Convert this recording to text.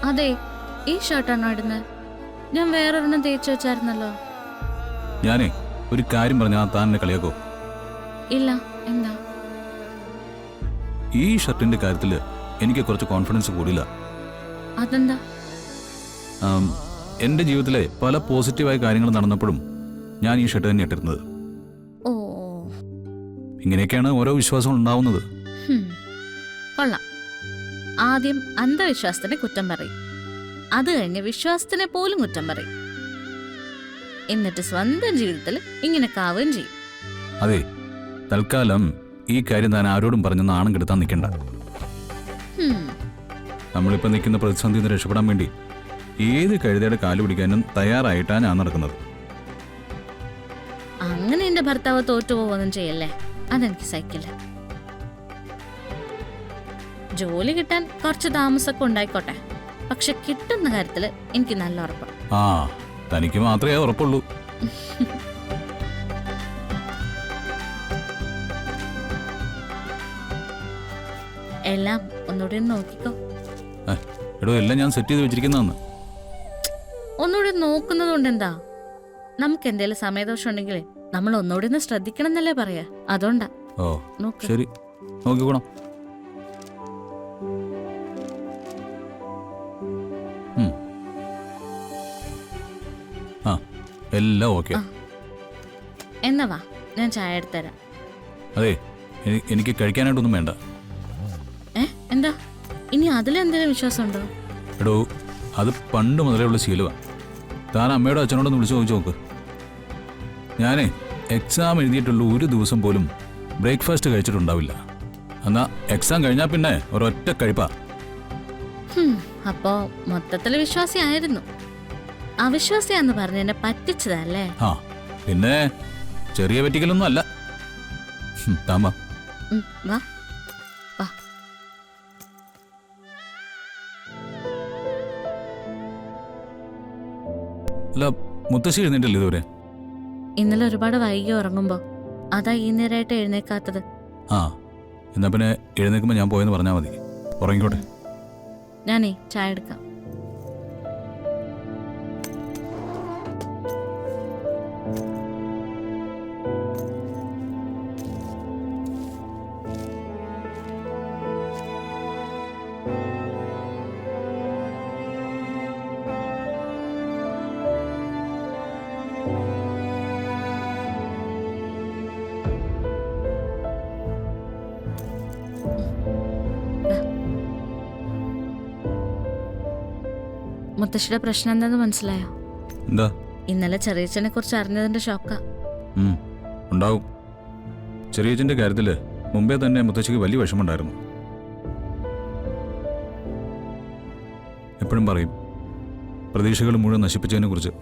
അതെ, ഈ ഷർട്ടാണോ ഇടുന്നത്? ഞാൻ വേറൊരെണ്ണം തേച്ച് വെച്ചായിരുന്നല്ലോ. ഞാനേ ഒരു കാര്യം പറഞ്ഞാൽ താൻ എന്നെ കളിയാക്കോ? ഇല്ല. എന്താ? ഈ ഷർട്ടിന്റെ കാര്യത്തിൽ എനിക്ക് കുറച്ച് കോൺഫിഡൻസ് കൂടില്ല. അതെന്താ? എൻ്റെ ജീവിതത്തിലെ പല പോസിറ്റീവായ കാര്യങ്ങൾ നടന്നപ്പോഴും ഞാൻ ഈ ഷർട്ട് തന്നെ ഇട്ടിരുന്നത്. ഓ, ഇങ്ങനെയൊക്കെയാണ് ഓരോ വിശ്വാസങ്ങൾ ഉണ്ടാവുന്നത്. കൊള്ളാം. ആദ്യം അന്ധവിശ്വാസത്തിനെ കുറ്റം പറയും, അത് കഴിഞ്ഞ് വിശ്വാസത്തിനെ പോലും കുറ്റം പറയും, എന്നിട്ട് സ്വന്തം ജീവിതത്തിൽ ഇങ്ങനെ കാവുകയും ചെയ്യും. അതെ, തൽക്കാലം ഈ കാര്യം താൻ ആരോടും പറഞ്ഞ് നാണം കെടുത്താൻ നിൽക്കണ്ട. നമ്മളിപ്പോൾ നിൽക്കുന്ന പ്രതിസന്ധിയിൽ നിന്ന് രക്ഷപ്പെടാൻ വേണ്ടി ഏത് കഴുതയുടെ കാല് പിടിക്കാനും തയ്യാറായിട്ടാണ് ഞാൻ നടക്കുന്നത്. അങ്ങനെ എന്റെ ഭർത്താവ് തോറ്റുപോകുകയൊന്നും ചെയ്യല്ലേ, അതെനിക്ക് സഹിക്കില്ല. ജോലി കിട്ടാൻ കുറച്ച് താമസമൊക്കെ ഉണ്ടായിക്കോട്ടെ, പക്ഷെ കിട്ടുന്ന കാര്യത്തിൽ എനിക്ക് നല്ല ഉറപ്പാണ്. ആ, തനിക്ക് മാത്രമേ ഉറപ്പുള്ളൂ. എല്ലാം ഒന്നുകൂടി നോക്കിക്കോ. എടോ, എല്ലാം ഞാൻ സെറ്റ് ചെയ്ത് വെച്ചിരിക്കുന്നതാണ്. ഒന്നുകൂടി നോക്കുന്നത് കൊണ്ട് എന്താ? നമുക്ക് എന്തേലും സമയദോഷം ഉണ്ടെങ്കിൽ നമ്മൾ ഒന്നുകൂടി ഒന്ന് ശ്രദ്ധിക്കണം എന്നല്ലേ പറയാ, അതുകൊണ്ടാ. ഓ നോക്ക്. ശരി, നോക്കിക്കോണം. ആ, എല്ലാം ഓക്കെ. എന്നാ വാ, ഞാൻ ചായ എടുത്തരാം. അതെ, എനിക്ക് കഴിക്കാനായിട്ടൊന്നും വേണ്ട. എന്താ ഇനി അതിലെന്തെങ്കിലും വിശ്വാസമുണ്ടോ? എടോ, അത് പണ്ട് മുതലേ ഉള്ള ശീലമാണ്. താൻ അമ്മയോടും അച്ഛനോടൊന്ന് വിളിച്ചു ചോദിച്ചു നോക്ക്. ഞാനേ എക്സാം എഴുതിയിട്ടുള്ള ഒരു ദിവസം പോലും ബ്രേക്ക്ഫാസ്റ്റ് കഴിച്ചിട്ടുണ്ടാവില്ല. എന്നാ എക്സാം കഴിഞ്ഞാൽ പിന്നെ ഒരൊറ്റ കഴിപ്പാ. അപ്പോ മൊത്തത്തില് വിശ്വാസിയായിരുന്നു. അവിശ്വാസിയാന്ന് പറഞ്ഞ് എന്നെ പറ്റിച്ചതല്ലേ? ആ, പിന്നെ ചെറിയ പറ്റിക്കലൊന്നും അല്ല. താമ വാ വാ. അല്ല, മുത്തശ്ശി എഴുന്നേറ്റല്ലേ ഇതുവരെ? ഇന്നലെ ഒരുപാട് വൈകി ഉറങ്ങുമ്പോ അതാ ഈ നേരമായിട്ട് എഴുന്നേക്കാത്തത്. ആ, എന്നാ പിന്നെ എഴുന്നേൽക്കുമ്പോൾ ഞാൻ പോയെന്ന് പറഞ്ഞാൽ മതി. ഉറങ്ങിക്കോട്ടെ. ഞാനേ ചായ എടുക്കാം. മുത്തശ്ശിയുടെ പ്രശ്നം എന്താന്ന് മനസ്സിലായോ? എന്താ? ഇന്നലെ ചെറിയച്ഛനെ കുറിച്ച് അറിഞ്ഞതിന്റെ ഷോക്കാ. ഉണ്ടാവും. ചെറിയച്ഛൻ്റെ കാര്യത്തിൽ മുമ്പേ തന്നെ മുത്തശ്ശിക്ക് വലിയ വിഷമമുണ്ടായിരുന്നു. എപ്പോഴും പറയും പ്രതീക്ഷകൾ മുഴുവൻ നശിപ്പിച്ചതിനെ കുറിച്ച്.